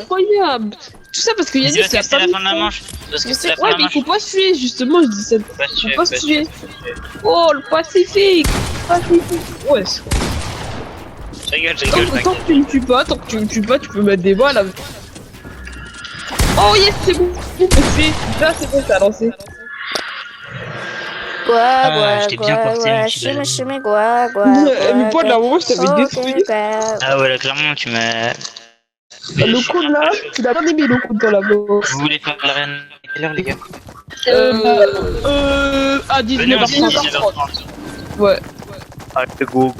incroyable. Tout ça parce qu'il y a dit c'est la fin de la manche. Parce que c'est la fin Ouais, de la mais il manche. faut pas se tuer, justement, je dis ça. Pas se tuer, Faut pas se tuer. Oh, le Pacifique. Ouais. Je rigole, je rigole. Tant que tu ne tues pas, tu peux mettre des balles. Oh yes, c'est bon. Là, c'est bon, ça a lancé. J'étais bien porté, mon petit Mais pas de la moment, je t'avais détruit. Ah ouais, là, clairement, tu m'as... Le coup là, tu l'as bien aimé le coup dans la boxe. Vous voulez faire la reine à quelle heure, les gars? À Venez, on dit 19h30. 19h30. Ouais. Allez, go.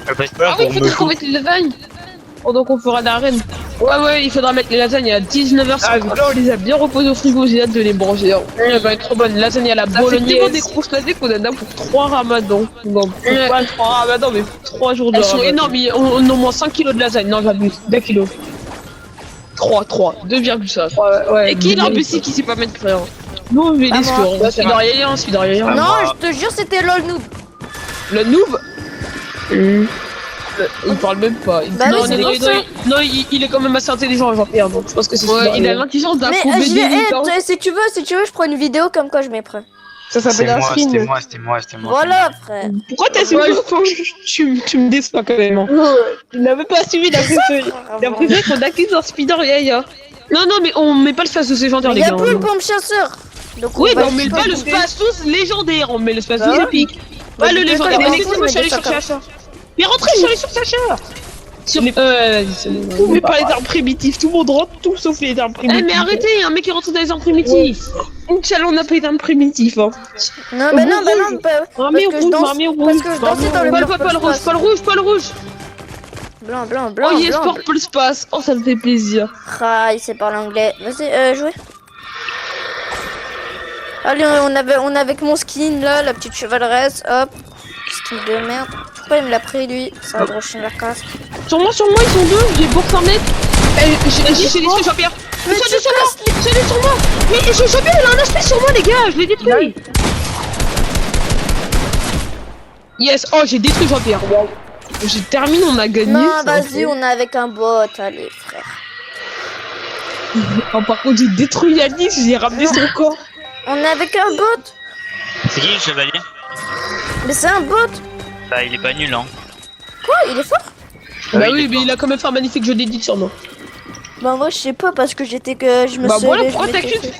Ah oui, il faudrait qu'on mette les lasagnes. Pendant qu'on fera l'arène. Ouais, il faudra mettre les lasagnes à 19h. Ah, là, on les a bien reposées au frigo, j'ai hâte de les manger. Elle va être trop bonne. Lasagne à la bolognaise. Ça fait tellement des grosses lasagnes qu'on en a pour 3 ramadans. Non, pas 3 ramadans, mais 3 jours de ramadan. Elles sont énormes, on a au moins 5 kilos de lasagne. Non, j'abuse. 2 kilos. 3, 2,5. Ouais, et qui est l'imbécile qui sait pas mettre frère? Non, mais les scores. Celui derrière, Non, je te jure, c'était LOL noob. Le noob? Il parle même pas. Non, il est quand même assez intelligent, Jean-Pierre, donc je pense que c'est il a l'intelligence d'un coup. Mais si tu veux, je prends une vidéo comme quoi je mets prêt. Ça s'appelle un stream. C'était moi. Voilà, frère. Pourquoi t'as suivi? Tu me déçois quand même. Il n'avait pas suivi la préférée. Il a préféré qu'on accuse un speeder yaya. Non, mais on met pas le space légendaire, les Il y gars. a plus le pompe chasseur. Oui, mais on met pas le space légendaire, on met le space épique. Pas le légendaire. Moi, je suis allé sur Sacha. Mais rentrez, je suis allé sur Sacha. Vous mettez pas les armes primitives, tout le monde rentre, tout sauf les armes primitives. Mais arrêtez, il y a un mec qui rentre dans les armes primitives. Inch'Allah, on n'a pas les armes primitives. Non, armée rouge. Parce que je dansais dans le mur. Pas le rouge. Blanc. Oh yes, purple space. Oh, ça me fait plaisir. Ah, il sait parler anglais. Vas-y, jouez. Allez, on a avec mon skin là, la petite chevaleresse, hop. Skin de merde. Pourquoi il me l'a pris lui? C'est un gros chien de la casse. Sur moi, ils sont deux, j'ai pour 100 mètres. J'ai détruit Jean-Pierre. Mais c'est sur moi. Mais Jean-Pierre, il a un aspect sur moi, les gars, je l'ai détruit. Yes, oh, j'ai détruit Jean-Pierre. Wow. J'ai terminé, on a gagné. Non, vas-y, on est avec un bot, allez, frère. Oh, par contre, j'ai détruit Yannis, j'ai ramené son corps. On est avec un bot. C'est qui le chevalier? Mais c'est un bot. Bah, il est pas nul, hein. Quoi? Il est fort? Bah oui, mais il a quand même fait un magnifique jeu d'édit sur moi. Bah moi, je sais pas, parce que j'étais que... Je me bah suis voilà, pourquoi t'accuses?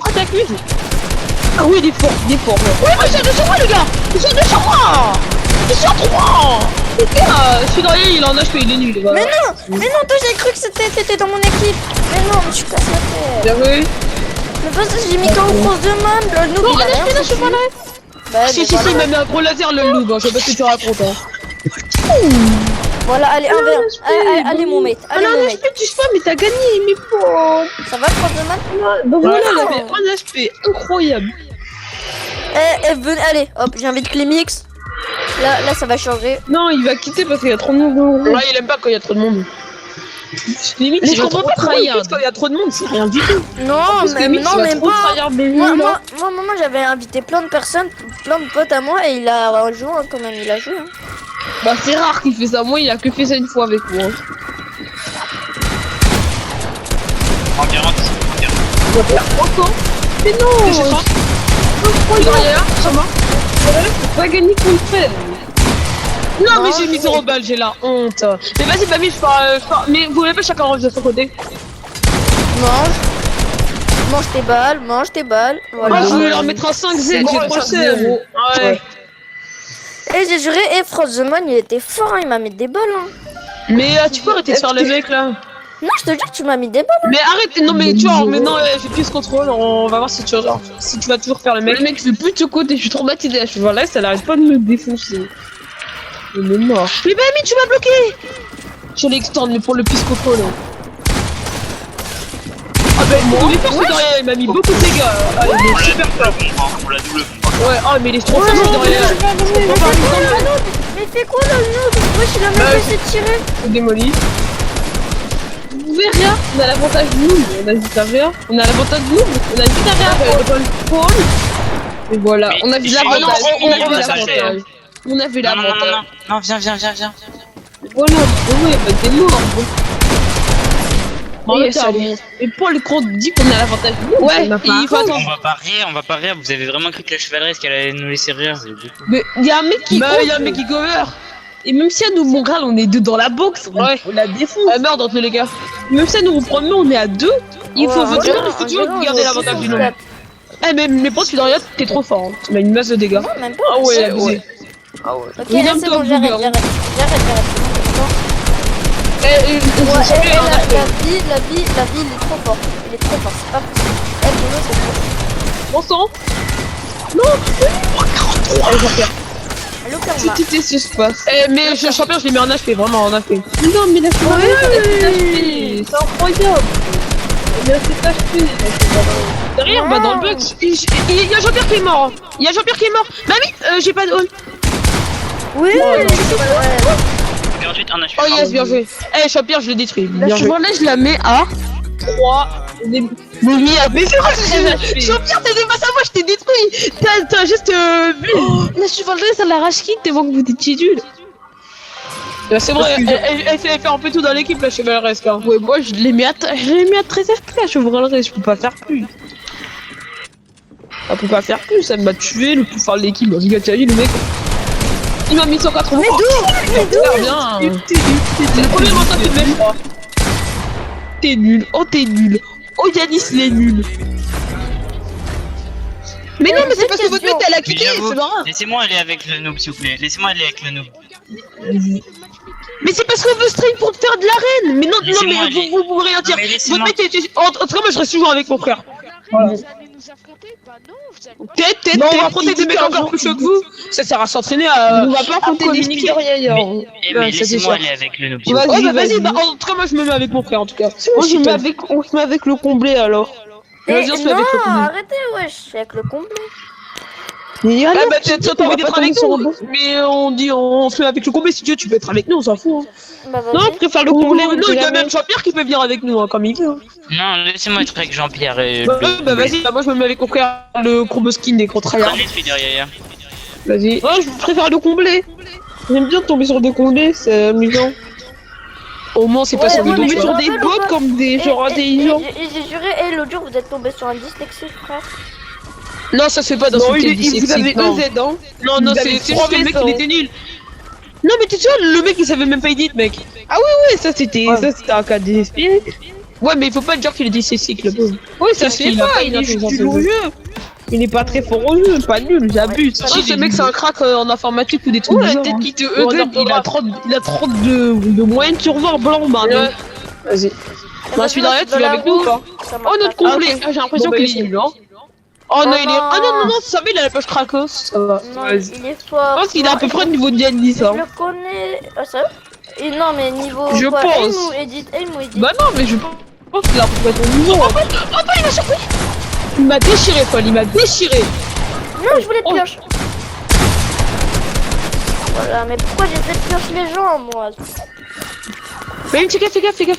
Ah oui, il est fort. Ouais, mais c'est sur moi, les gars. Ils sont sur moi. Ils sont 3. Les gars, je suis derrière, il en a HP, il est nul. Voilà. Mais non, toi, j'ai cru que t'étais dans mon équipe. Mais non, mais je suis casse la tête. Bien vu. Mais parce que j'ai mis qu'en France de man, le noob, il a rien foutu. Je suis pas là. Bah, si, il m'a mis un gros laser, le noob, je sais pas ce que tu racontes. Voilà, allez, un verre. Allez, mon mate. Allez, mon mate. Tu sais pas, mais t'as gagné, mais bon. Ça va, France de man? Donc voilà, il avait un HP incroyable. Venez, allez, hop, j'invite Clémix. Là, ça va changer. Non, il va quitter parce qu'il y a trop de monde. Là, il aime pas quand il y a trop de monde. Limite, je comprends pas quand il y a trop de monde, c'est rien du tout. Non, mais pas. Moi, j'avais invité plein de personnes, plein de potes à moi, et il a joué quand même, il a joué. Hein. Bah, c'est rare qu'il fait ça. Moi, il a que fait ça une fois avec moi. En 40. On va faire encore. Mais non. Derrière, ça va. Faut pas gagner contre elle. Non, mais j'ai mis 0 balles, j'ai la honte. Mais vas-y, Bami, je pars. Mais vous voulez pas chacun range de son côté? Mange tes balles. Voilà. Moi, je vais leur mettre un 5Z, j'ai trop 0. Ouais. Et j'ai juré, Frost the Man, il était fort, hein, il m'a mis des balles. Hein. Mais tu peux arrêter de faire le mec là. Non, je te jure, tu m'as mis des balles. Mais arrête, non, mais tu vois, maintenant, j'ai plus ce contrôle, on va voir si tu vas toujours faire le mec. Le mec, je vais plus de ce côté, je suis traumatisé. Je vois là, ça n'arrête pas de me défoncer. Il est mort. Mais Bami, tu m'as bloqué. Je vais l'extendre, mais pour le plus contrôle. Ah ben, il est fort derrière, il m'a mis beaucoup de dégâts. Ah, il est super fort. On l'a double. Ouais, ah, mais il est trop fort derrière. Mais fais quoi là, le noob? Moi, je suis la même essayé de tirer. C'est démoli. Vous verrez rien, on a l'avantage de nous, on a juste un verre. On a l'avantage de nous, on a juste un verre. Et voilà, on a vu l'avantage. On a vu l'avantage. Non, viens. Voilà, bon, il y a pas des morts. Oui, mais ça ça, bon. et Paul quand dit qu'on a l'avantage. Ouais, on a pas il faut attendre. On va pas rire, vous avez vraiment cru que la chevaleresque qu'elle allait nous laisser rire, c'est du coup. Mais il y a un mec qui. Bah, il y a un mec qui cover. Et même si à nous, mon gars, on est deux dans la boxe, Ouais. on la défonce. Elle meurt dans tous les cas. Même si à nous, premier, on est à deux. Il faut Ouais, toujours garder l'avantage du nombre. Eh, mais mes potes, Fidoriat, t'es trop fort. Hein. Tu mets une masse de dégâts. Non, même pas. Ah ouais, abusé. ouais. Ok, William là, c'est bon, Top j'arrête, Booger. j'arrête. Eh, Ouais, champion, et il en a fait. la vie, il est trop fort. Il est trop fort, c'est pas possible. Eh, Bruno, c'est trop. Bon sang. Allez, champion. Allô, Karma. C'était ce qui se passe. Eh, mais je champion, je l'ai mis en HP, vraiment en HP. Non, mais la chevaleresque, c'est incroyable. Mais c'est HP. Derrière, bah dans le bug, il y a Jean-Pierre qui est mort. Il y a Jean-Pierre qui est mort. Mamie, j'ai pas de hall. Oui, Ouais. Perdu un HP. Oh yes, bien joué. Eh, Jean-Pierre, je le détruis. Bien La joué. chevaleresque, je la mets à 3. Mais c'est vrai, Jean-Pierre, t'es pas ça, moi je t'ai détruit. T'as juste vu. La chevaleresque, elle arrache qui tellement que vous étiez nuls. Bah, c'est vrai, elle fait un peu tout dans l'équipe, la chevaleresque. Hein. Ouais, moi je l'ai mis à 13 FP la chevaleresque, je peux pas faire plus. Elle peut pas faire plus, elle m'a tué le plus fort de l'équipe. Regarde, t'as vu le mec. Il m'a mis 180. Mais d'où bien. C'est le premier mental que je crois. T'es nul, oh t'es nul. Oh Yanis, il est nul. Mais non, mais c'est parce que votre mec elle a quitté, c'est marrant. Laissez-moi aller avec le noob, s'il vous plaît. Laissez-moi aller avec le noob. Mais c'est parce qu'on veut stream pour faire de l'arène. Mais non, Laissez-moi mais aller. vous pouvez rien dire. Non, mais Votre laissez-moi. mec était. En tout cas, moi je reste toujours avec mon frère. Voilà. Vous allez nous affronter? Bah non, vous allez pas. Non, on va affronter des mecs encore plus chauds que vous. Ça sert à s'entraîner à. On va pas affronter des Spider-Yailleurs. Mais laissez-moi aller avec le noob. s'il vous Ouais, plaît. vas-y, bah, en tout cas, moi je me mets avec mon frère en tout cas. Moi, on se met avec le comblé alors. Vas-y, on se met avec le Non, comblé. arrêtez, wesh, avec le complet. Mais Ah bah peut-être t'as envie d'être avec nous. Mais on dit on se met avec le comblé si tu veux, tu peux être avec nous, on s'en fout. Hein. Bah Non, vas-y. je préfère le comblé. Non, il y a même Jean-Pierre qui peut venir avec nous, hein, comme il veut. Hein. Non, laissez-moi être avec Jean-Pierre et Bah, le. bah vas-y, bah, moi je me mets avec mon frère, le combo skin des contrariens. Allez, fais derrière. Vas-y. Oh, je préfère le comblé. J'aime bien tomber sur des comblés, c'est amusant. Au moins c'est pas Ouais, sur ouais, le dos. mais Tomber je sur me des rappelle bots ou pas comme des gens intelligents. Et j'ai juré, l'autre jour vous êtes tombé sur un dyslexique, frère. Non, ça se fait pas dans Non, ce vous avez non. EZ, hein. Non, non, Vous c'est avez juste que le mec 3 il était nul. Non, mais tu sais, le mec il savait même pas edit, mec. Ouais, ça c'était un cas désespéré. Ouais, mais il faut pas dire qu'il est dyslexique, le pauvre. Oui, ça Parce se fait qu'il a pas, pas il bien est juste fait nul au jeu. Il est pas très fort au jeu, pas nul, j'abuse. Ah, ce mec c'est un crack en informatique ou des trucs Ouais, du genre, peut-être hein. qu'il te Bon, E2, il a 30 de moyenne sur 20 blanc, bah non. Ouais. Vas-y. Bah, celui derrière, tu viens avec nous ou pas? Oh, notre complet. Ah, j'ai l'impression Bon, bah, qu'il est laissez. nul, hein. Oh non, Oh il est. Ah non, non, non, ça va, il a la poche cracos. Ça va. Non, Vas-y. il est fort. Je pense qu'il est à peu près au niveau de Yanis, Je hein. le connais. Ah, ça et non, mais niveau. Je quoi, pense. Aim ou edit. Bah non, mais je pense qu'il a à peu près ton niveau. Oh, Paul, il m'a surpris. Il m'a déchiré, Paul, il m'a déchiré. Non, je voulais Oh. pioche. Voilà, mais pourquoi j'ai fait pioche les gens, moi? Mais fais gaffe, fais gaffe, fais gaffe.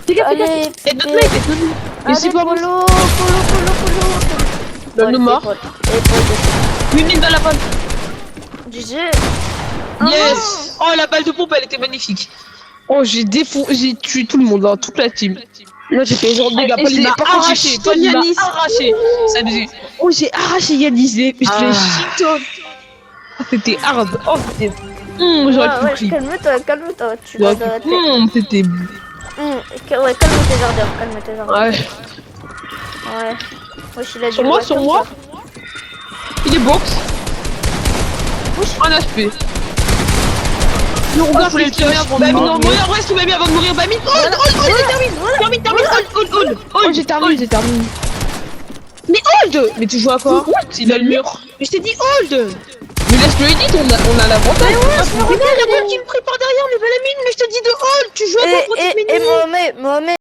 Fais gaffe, fais gaffe. Allez, Et notre mec, et notre mec. Mais c'est pas bon. polo. Donne-nous mort. Une mine dans la balle. GG. Yes. Oh, la balle de pompe, elle était magnifique. Oh, j'ai tué tout le monde, hein, toute la team. Là, j'ai fait genre de dégâts. Paul, il m'a arraché. Paul, il m'a arraché. Ça faisait. Oh, j'ai arraché Yanis. Je l'ai shit. C'était hard. Oh, c'était. J'aurais pu crier. Calme-toi, tu vas J'aurais pu. dans C'était. Ouais, calme tes ardeurs, calme tes ardeurs. Ouais. Ouais. Wesh, il a Sur dit moi, ouais, sur comme moi. ça. Il est box. Un HP. Non, regarde, je voulais le tuer avant de mourir. Non, regarde, reste, tu m'as mis avant de mourir. Bami, termine. Hold, J'ai terminé. Mais hold. Mais tu joues à quoi? Il a le mur. Mais je t'ai dit hold. Mais laisse-le edit, on a l'avantage. Mais non, il y a pas qui me prépare derrière, mais Balamine, mais je te dis de hold. Tu joues à quoi? Et Mohamed,